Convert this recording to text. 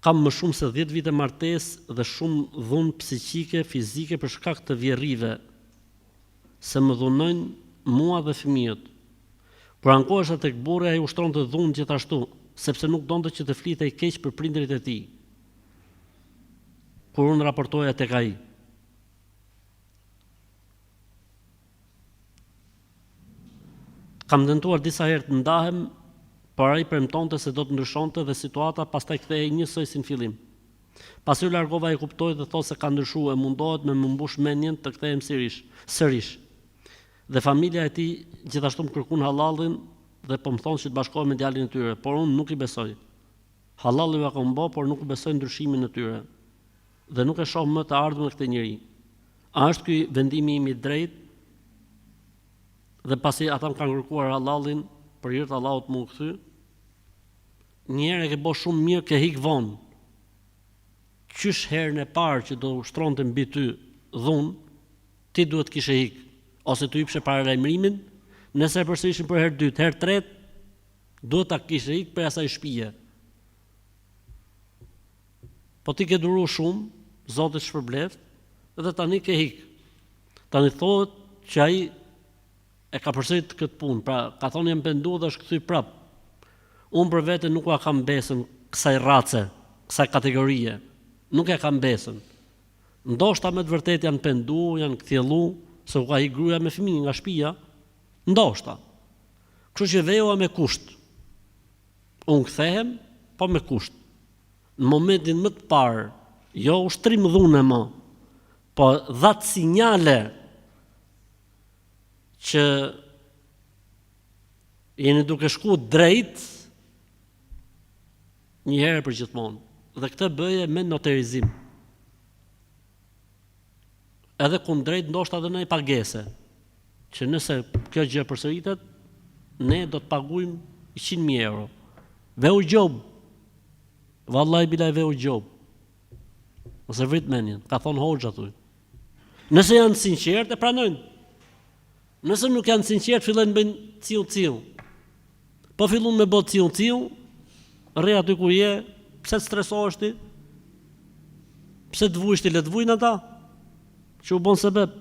kam më shumë se 10 vite martesë dhe shumë dhunë psiqike, fizike për shkak të vjerrive, se më dhunojnë mua dhe fëmijët. Kur ankohesha tek burri, ai ushtronte dhunë gjithashtu, sepse nuk donte që të flitej keq për prindërit e tij. Kur unë raportoja tek ai. Kam tentuar disa herë të ndahem, por ai premtonte se do të ndryshonte dhe situata pastaj kthehej njësoj si në fillim. Pasi u largova e kuptoi dhe thotë se ka ndryshuar, mundohet me më mbush mendjen të kthehem sërish. Dhe familja e tij gjithashtu më kërkuan halallin dhe po më thonë që të bashkohem me djalin e tyre, por unë nuk i besoj. Hallalli u kam bë, por nuk i besoj ndryshimin e tyre. Dhe nuk e shoh më të ardhmën e këtij njeriu. A është ky vendimi im i drejtë? Dhe pasi ata më kanë kërkuar halallin, për hir të Allahut më u kthy. Një herë e ke bërë shumë mirë, ke hik vonë. Qysh herën e parë që do ushtronte mbi ty dhunë, ti duhet kishe hik, ose të hipshe paralajmërimin, nëse e përsërishin për herë dytë, herë tretë, duhet ta kishe hik për asaj shtëpie. Po ti ke duru shumë, Zoti shpërbleft, dhe tani ke hik. Tani thotë që ai e ka përsërit këtë punë, pra ka thonë jam penduar dhe është kthy prap. Unë për vete nuk ua kam besën kësaj race, kësaj kategorie. Nuk e kam besën. Ndoshta me të vërtet janë pendu, janë kthjellu, se u ka i gruaja me fëmijë nga shtëpia. Ndoshta. Kështu që vejua me kusht. Unë kthehem, po me kusht. Në momentin më të parë, jo ushtrim dhune më, po dhat sinjale që jeni duke shku drejt një herë për gjithmonë. Dhe këtë bëje me noterizim. Edhe kundrejt ndoshta edhe në pagese, që nëse kjo gjë përsëritet, ne do të pagujmë 100.000 euro. Veu gjob. Vallahi bilaj veu gjob. Ose vrit mendjen, ka thonë hoxha thuj. Nëse janë sinqert e pranojnë. Nëse nuk janë sinqert, fillojnë bëjnë ciu. Po fillon me bë ciu, rri aty ku je, pse stresohesh ti? Pse të vujsh ti, le të vujnë ata? Që u bon sebeb.